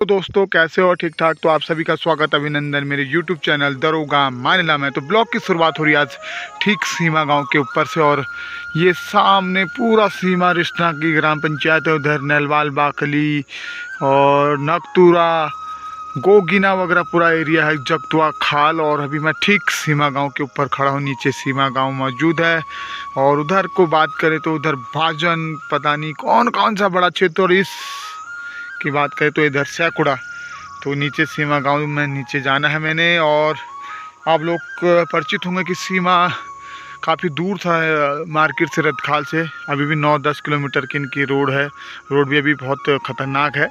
तो दोस्तों कैसे हो? ठीक ठाक। तो आप सभी का स्वागत अभिनंदन मेरे YouTube चैनल दरोगा मानिला में। तो ब्लॉग की शुरुआत हो रही है आज ठीक सीमा गांव के ऊपर से, और ये सामने पूरा सीमा रिश्ता की ग्राम पंचायत है। उधर नलवाल बाकली और नकतूरा गोगिना वगैरह पूरा एरिया है, जगतुआ खाल। और अभी मैं ठीक सीमा गांव के ऊपर खड़ा हूँ, नीचे सीमा गांव मौजूद है। और उधर को बात करें तो उधर भाजन पता नहीं कौन कौन सा बड़ा क्षेत्र, और इस की बात करें तो इधर सैकुड़ा। तो नीचे सीमा गांव में नीचे जाना है मैंने। और आप लोग परिचित होंगे कि सीमा काफ़ी दूर था मार्केट से, रतखाल से। अभी भी 9-10 किलोमीटर की इनकी रोड है। रोड भी अभी बहुत ख़तरनाक है।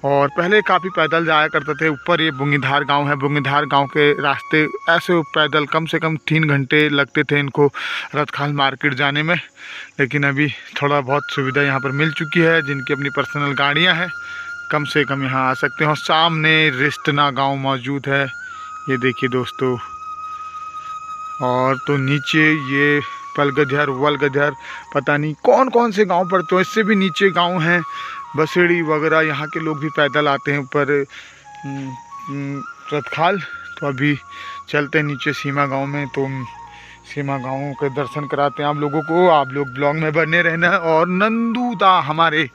और पहले काफ़ी पैदल जाया करते थे। ऊपर ये बुंगीधार गांव है। बुंगीधार गांव के रास्ते ऐसे पैदल कम से कम 3 घंटे लगते थे इनको रतखाल मार्केट जाने में। लेकिन अभी थोड़ा बहुत सुविधा यहाँ पर मिल चुकी है। जिनकी अपनी पर्सनल गाड़ियाँ हैं कम से कम यहाँ आ सकते हो। सामने रिश्तना गांव मौजूद है, ये देखिए दोस्तों। और तो नीचे ये पलगधर वलगधर पता नहीं कौन कौन से गांव पड़ते हो। इससे भी नीचे गांव हैं बसेड़ी वगैरह। यहाँ के लोग भी पैदल आते हैं ऊपर रतखाल। तो अभी चलते हैं नीचे सीमा गांव में। तो सीमा गांव के दर्शन कराते हैं आप लोगों को। आप लोग ब्लॉग में बने रहना है। और नंदूदा हमारे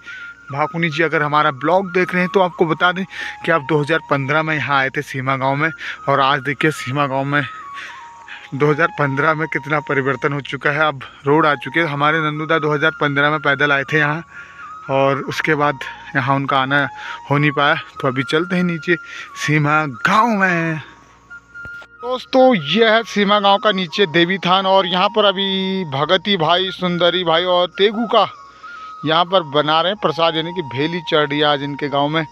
भाकुनी जी अगर हमारा ब्लॉग देख रहे हैं तो आपको बता दें कि आप 2015 में यहाँ आए थे सीमा गांव में। और आज देखिए सीमा गांव में 2015 में कितना परिवर्तन हो चुका है। अब रोड आ चुके हैं। हमारे नंदूदा 2015 में पैदल आए थे यहाँ, और उसके बाद यहाँ उनका आना हो नहीं पाया। तो अभी चलते हैं नीचे सीमा गांव में। दोस्तों यह है सीमा गांव का नीचे देवी थान। और यहाँ पर अभी भगती भाई, सुंदरी भाई और तेगू का यहाँ पर बना रहे हैं प्रसाद, यानी कि भेली चढ़ रही है आज इनके गांव में।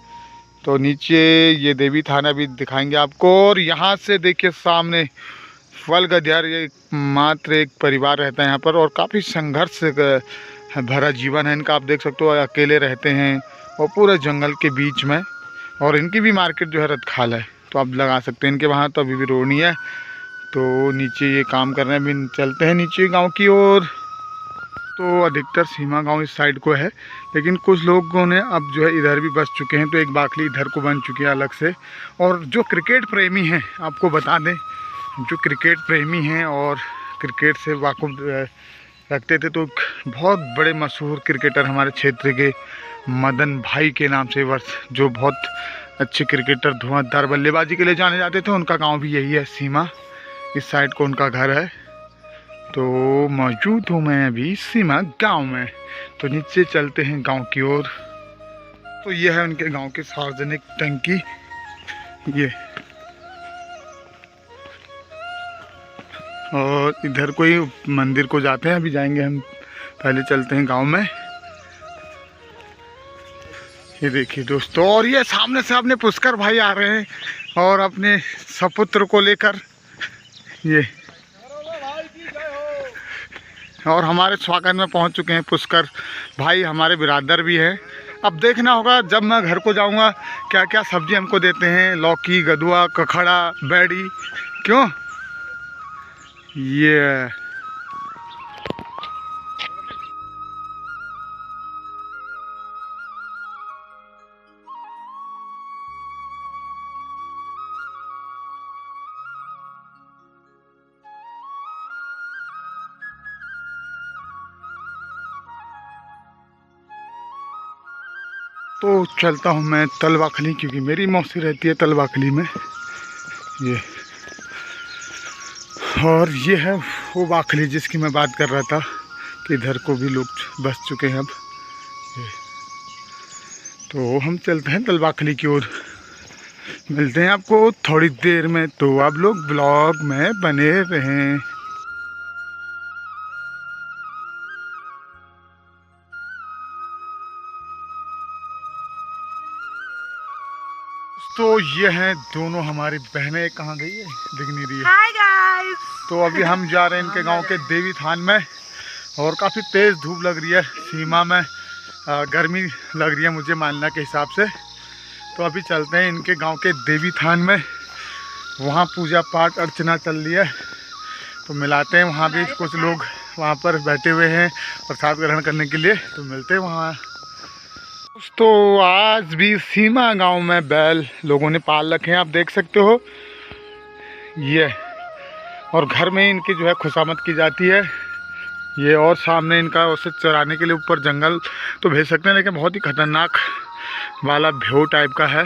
तो नीचे ये देवी थाना भी दिखाएंगे आपको। और यहाँ से देखिए सामने वलगधर, ये मात्र एक परिवार रहता है यहाँ पर। और काफ़ी संघर्ष भरा जीवन है इनका। आप देख सकते हो अकेले रहते हैं और पूरे जंगल के बीच में। और इनकी भी मार्केट जो है रतखाल है, तो आप लगा सकते हैं इनके वहाँ। तो अभी भी रोड नहीं है। तो नीचे ये काम कर रहे हैं। अभी चलते हैं नीचे गाँव की ओर। तो अधिकतर सीमा गांव इस साइड को है, लेकिन कुछ लोगों ने अब जो है इधर भी बस चुके हैं। तो एक बाकली इधर को बन चुकी है अलग से। और जो क्रिकेट प्रेमी हैं, आपको बता दें, जो क्रिकेट प्रेमी हैं और क्रिकेट से वाकुफ रखते थे, तो बहुत बड़े मशहूर क्रिकेटर हमारे क्षेत्र के मदन भाई के नाम से वर्ष, जो बहुत अच्छे क्रिकेटर धुआंधार बल्लेबाजी के लिए जाने जाते थे, उनका गाँव भी यही है सीमा। इस साइड को उनका घर है। तो मौजूद हूँ मैं अभी सीमा गांव में। तो नीचे चलते हैं गांव की ओर। तो ये है उनके गांव की सार्वजनिक टंकी। ये और इधर कोई मंदिर को जाते हैं, अभी जाएंगे हम। पहले चलते हैं गांव में। ये देखिए दोस्तों, और ये सामने से अपने पुष्कर भाई आ रहे हैं और अपने सपुत्र को लेकर। ये और हमारे स्वागत में पहुंच चुके हैं पुष्कर भाई, हमारे बिरादर भी हैं। अब देखना होगा जब मैं घर को जाऊंगा क्या क्या सब्जी हमको देते हैं। लौकी, गदुआ, कखड़ा, बैड़ी, क्यों ये। तो चलता हूँ मैं तलवाखली, क्योंकि मेरी मौसी रहती है तलवाखली में। ये और ये है वो बाखली जिसकी मैं बात कर रहा था कि इधर को भी लोग बस चुके हैं अब। तो हम चलते हैं तलवाखली की ओर। मिलते हैं आपको थोड़ी देर में। तो आप लोग ब्लॉग में बने रहें। तो ये हैं दोनों हमारी बहनें। कहाँ गई है? दिख नहीं रही है। Hi guys. तो अभी हम जा रहे हैं इनके गांव के देवी थान में। और काफ़ी तेज़ धूप लग रही है सीमा में। गर्मी लग रही है मुझे मानना के हिसाब से। तो अभी चलते हैं इनके गांव के देवी थान में। वहाँ पूजा पाठ अर्चना चल रही है। तो मिलाते हैं, वहाँ भी कुछ लोग वहाँ पर बैठे हुए हैं प्रसाद ग्रहण करने के लिए। तो मिलते हैं वहाँ। तो आज भी सीमा गांव में बैल लोगों ने पाल रखे हैं, आप देख सकते हो ये। और घर में इनकी जो है खुशामद की जाती है ये। और सामने इनका उसे चराने के लिए ऊपर जंगल तो भेज सकते हैं, लेकिन बहुत ही खतरनाक वाला भेव टाइप का है।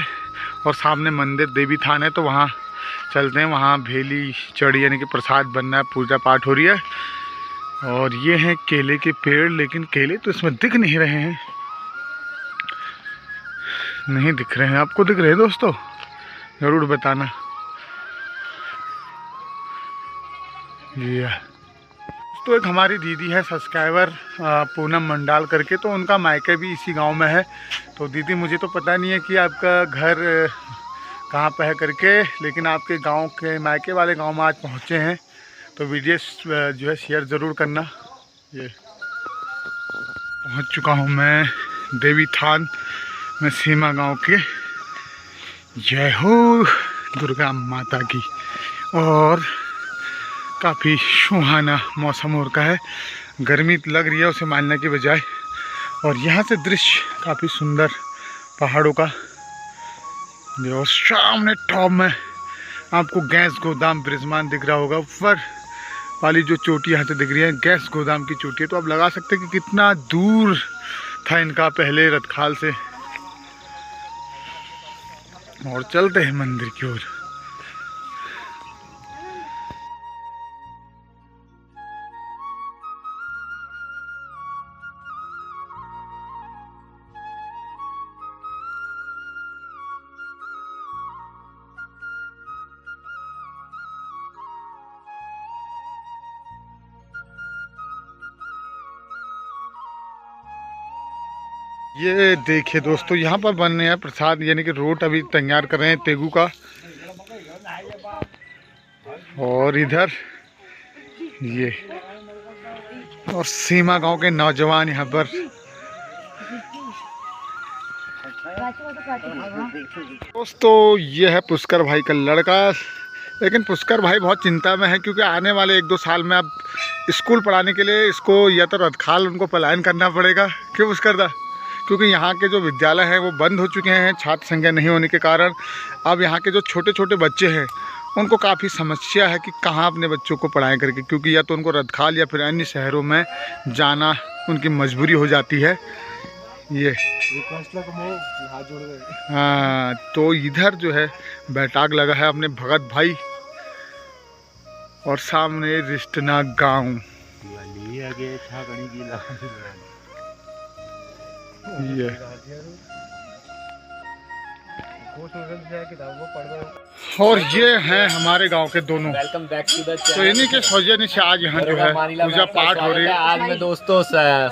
और सामने मंदिर देवी थान है, तो वहाँ चलते हैं। वहाँ भेली चढ़ी यानी कि प्रसाद बनना है, पूजा पाठ हो रही है। और ये हैं केले के पेड़, लेकिन केले तो इसमें दिख नहीं रहे हैं। नहीं दिख रहे हैं, आपको दिख रहे हैं दोस्तों? ज़रूर बताना। ये तो एक हमारी दीदी है सब्सक्राइबर पूनम मंडाल करके, तो उनका मायके भी इसी गांव में है। तो दीदी मुझे तो पता नहीं है कि आपका घर कहाँ पे है करके, लेकिन आपके गांव के मायके वाले गांव में आज पहुँचे हैं, तो वीडियो जो है शेयर ज़रूर करना। ये पहुँच चुका हूँ मैं देवी थान में, सीमा गांव के। जय हो दुर्गा माता की। और काफ़ी सुहाना मौसम हो रखा है, गर्मी लग रही है उसे मानने के बजाय। और यहाँ से दृश्य काफ़ी सुंदर पहाड़ों का। और सामने टॉप में आपको गैस गोदाम ब्रिजमान दिख रहा होगा। ऊपर वाली जो चोटी यहाँ से दिख रही है गैस गोदाम की चोटी है, तो आप लगा सकते हैं कि कितना दूर था इनका पहले रतखाल से। और चलते हैं मंदिर की ओर। ये देखिए दोस्तों, यहाँ पर बन रहे हैं प्रसाद, यानी कि रोट अभी तैयार कर रहे हैं तेगू का। और इधर ये और सीमा गांव के नौजवान यहाँ पर। दोस्तों ये है पुष्कर भाई का लड़का, लेकिन पुष्कर भाई बहुत चिंता में है, क्योंकि आने वाले 1-2 साल में अब स्कूल पढ़ाने के लिए इसको या तो रतखाल उनको पलायन करना पड़ेगा। क्यों पुष्कर दा? क्योंकि यहाँ के जो विद्यालय हैं वो बंद हो चुके हैं छात्र संख्या नहीं होने के कारण। अब यहाँ के जो छोटे छोटे बच्चे हैं उनको काफ़ी समस्या है कि कहाँ अपने बच्चों को पढ़ाएं करके, क्योंकि या तो उनको रतखाल या फिर अन्य शहरों में जाना उनकी मजबूरी हो जाती है। ये हाँ, तो इधर जो है बैठाक लगा है अपने भगत भाई, और सामने रिश्तनाग गाँव। ये और ये हैं हमारे गांव के दोनों। वेलकम बैक टू द तो इन्हीं के सौजन्य से आज यहाँ जो है पूजा पाठ हो रही है। आज मैं दोस्तों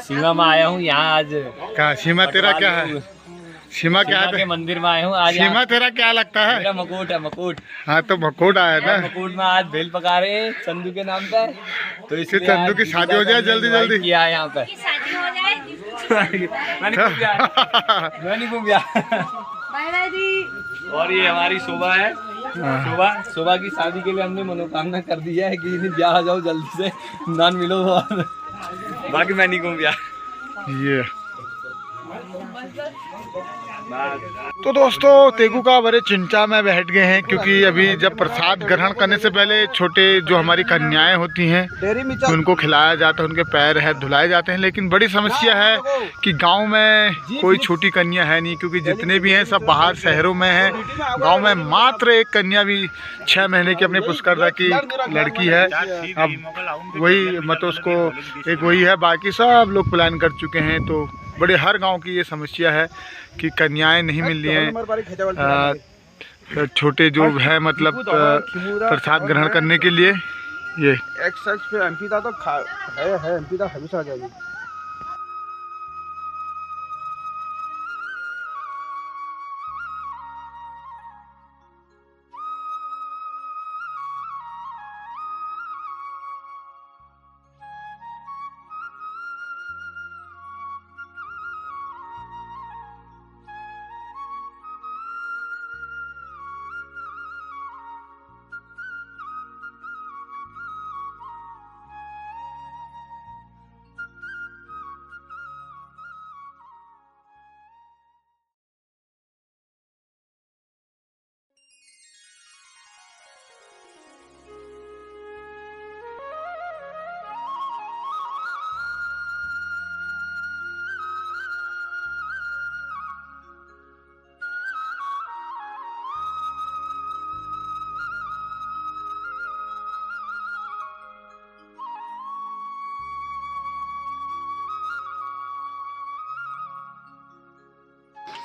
सीमा में आया हूँ। यहाँ आज क्या सीमा तेरा क्या है? सीमा क्या है? मंदिर में आया हूँ आज। सीमा तेरा क्या लगता है? मेरा मकुट है, मकुट। हाँ तो मकुट आया ना। मकुट में आज भेल पका रहे हैं चंदू के नाम पे, तो इसलिए चंदू की शादी हो जाए जल्दी जल्दी। किया है यहाँ पे। मैं नहीं घूम गया। और ये हमारी शोभा है। शोभा की शादी के लिए हमने मनोकामना कर दी है कि ब्याह आ जाओ जल्दी से, नान मिलो। और बाकी मैं नहीं घूम गया। ये तो दोस्तों तेगू का बड़े चिंता में बैठ गए हैं, क्योंकि अभी जब प्रसाद ग्रहण करने से पहले छोटे जो हमारी कन्याएं होती हैं उनको खिलाया जाता है, उनके पैर है धुलाए जाते हैं। लेकिन बड़ी समस्या है कि गांव में कोई छोटी कन्या है नहीं, क्योंकि जितने भी हैं सब बाहर शहरों में हैं। गांव में मात्र एक कन्या भी 6 महीने की अपने पुष्करदा की लड़की है। अब वही मतलब उसको एक वही है, बाकी सब लोग प्लान कर चुके हैं। तो बड़े हर गांव की ये समस्या है कि कन्याएं नहीं मिल रही हैं छोटे जो है मतलब प्रसाद ग्रहण करने के लिए। ये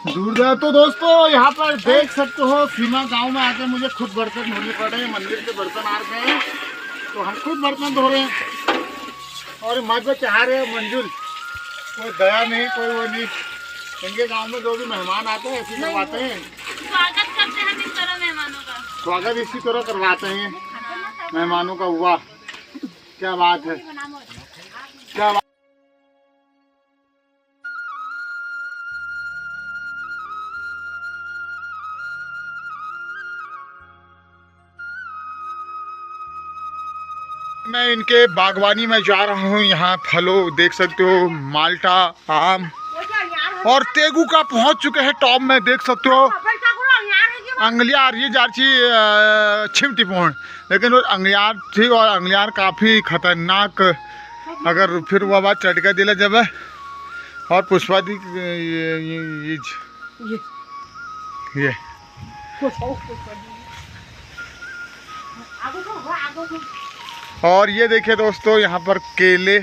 दूर जा। तो दोस्तों यहाँ पर देख सकते हो सीमा गांव में आके मुझे खुद बर्तन धोने पड़े, मंदिर के बर्तन आ गए हैं तो हम खुद बर्तन धो रहे हैं और मजे चाह रहे हैं मंजुल। कोई दया नहीं, कोई वो नहीं। इनके गांव में जो भी मेहमान आते हैं ऐसे करवाते हैं, स्वागत करते हैं इस तरह मेहमानों का। स्वागत इसी तरह करवाते हैं मेहमानों का। हुआ क्या बात है, क्या बात। मैं इनके बागवानी में जा रहा हूँ। यहाँ फलों देख सकते हो, माल्टा, आम और तेगू का पहुँच चुके हैं टॉप में। देख सकते हो अंगलियार, ये जारची छिमटी पोण, लेकिन वो अंगलियार थी और अंगलियार काफ़ी खतरनाक। अगर फिर वो बात चटका दिला जब है। और पुष्पा दी ये और ये देखिए दोस्तों यहाँ पर केले।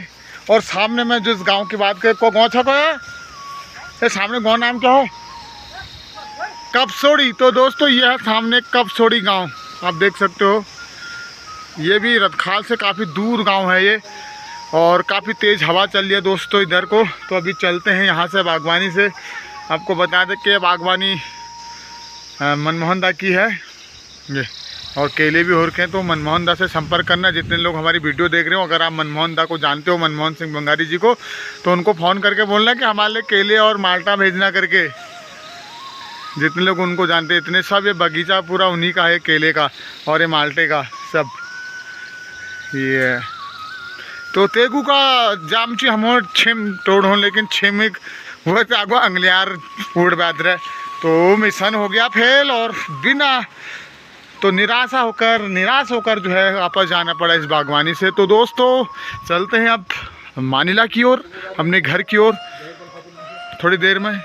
और सामने में जिस गांव की बात करें, को गाँव छा को है ये सामने, गाँव नाम क्या है? कपसोड़ी। तो दोस्तों ये है सामने कपसोड़ी गांव, आप देख सकते हो। ये भी रतखाल से काफ़ी दूर गांव है ये, और काफ़ी तेज़ हवा चल रही है दोस्तों इधर को। तो अभी चलते हैं यहाँ से बागवानी से। आपको बता दें कि बागवानी मनमोहन दा की है ये, और केले भी हो रखे हैं। तो मनमोहन दा से संपर्क करना, जितने लोग हमारी वीडियो देख रहे हो। अगर आप मनमोहन दा को जानते हो, मनमोहन सिंह बंगारी जी को, तो उनको फ़ोन करके बोलना कि हमारे लिए केले और माल्टा भेजना करके। जितने लोग उनको जानते हैं, इतने सब ये बगीचा पूरा उन्हीं का है, केले का और ये माल्टे का सब ये। तो तेगू का जामची हम छिम तोड़ हो, लेकिन छिमिक हुआ तो आगो अंगलियार फूड बैद रहे। तो मिशन हो गया फेल, और बिना तो निराश होकर जो है वापस जाना पड़ा इस बागवानी से। तो दोस्तों चलते हैं अब मानिला की ओर, अपने घर की ओर थोड़ी देर में।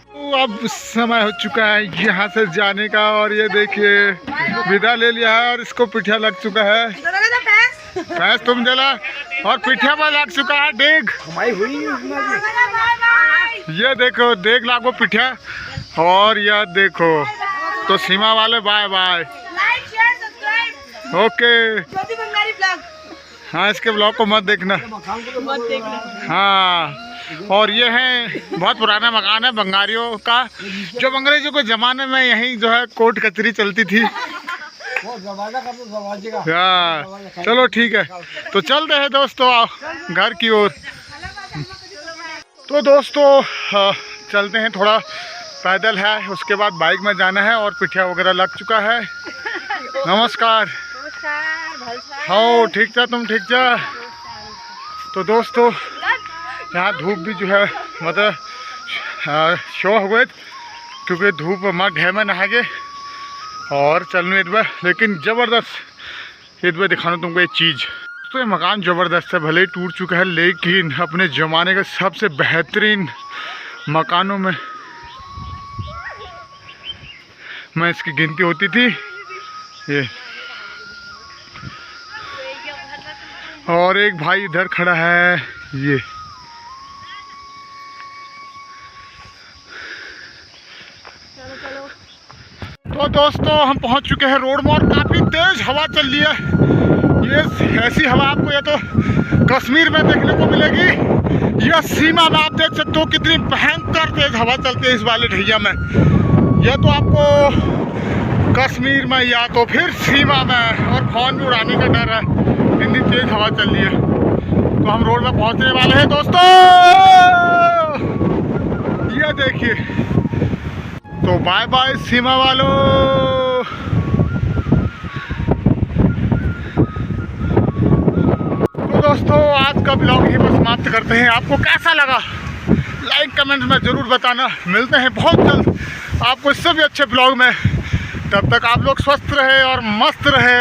तो अब समय हो चुका है यहाँ से जाने का, और ये देखिए विदा ले लिया है और इसको पिठिया लग चुका है। भैंस तुम जला और पिठिया पर लग चुका है डेग। ये देखो देख लागो पिठिया, और यह देखो। तो सीमा वाले बाय बाय, ओके। हाँ इसके ब्लॉग को मत देखना। हाँ, और ये है बहुत पुराना मकान है बंगारियों का, जो अंग्रेजों के ज़माने में यहीं जो है कोर्ट कचहरी चलती थी। हाँ चलो ठीक है, तो चलते हैं दोस्तों घर की ओर। तो दोस्तों चलते हैं, थोड़ा पैदल है, उसके बाद बाइक में जाना है, और पिठिया वगैरह लग चुका है। नमस्कार। हाँ ठीक था, तुम ठीक था। तो दोस्तों यहाँ धूप भी जो है मतलब शो हो गए, क्योंकि धूप माँ ढह में नहा गए और चलने इधर, लेकिन ज़बरदस्त इधर दिखाना तुमको एक चीज़। तो ये मकान ज़बरदस्त है, भले ही टूट चुका है, लेकिन अपने ज़माने के सबसे बेहतरीन मकानों में मैं इसकी गिनती होती थी ये। और एक भाई इधर खड़ा है ये। तो दोस्तों हम पहुंच चुके हैं रोड में, और काफ़ी तेज़ हवा चल रही है। ये ऐसी हवा आपको या तो कश्मीर में देखने को मिलेगी, या सीमा में आप देख सकते हो कितनी भयंकर तेज़ हवा चलती है इस वाले ढैया में। या तो आपको कश्मीर में या तो फिर सीमा में, और फोन भी उड़ाने का डर है, इतनी तेज़ हवा चल रही है। तो हम रोड में पहुंचने वाले हैं दोस्तों, ये देखिए। तो बाय बाय सीमा वालों। तो दोस्तों आज का ब्लॉग यहीं पर समाप्त करते हैं। आपको कैसा लगा लाइक कमेंट में ज़रूर बताना। मिलते हैं बहुत जल्द आपको इससे भी अच्छे ब्लॉग में। तब तक आप लोग स्वस्थ रहे और मस्त रहे।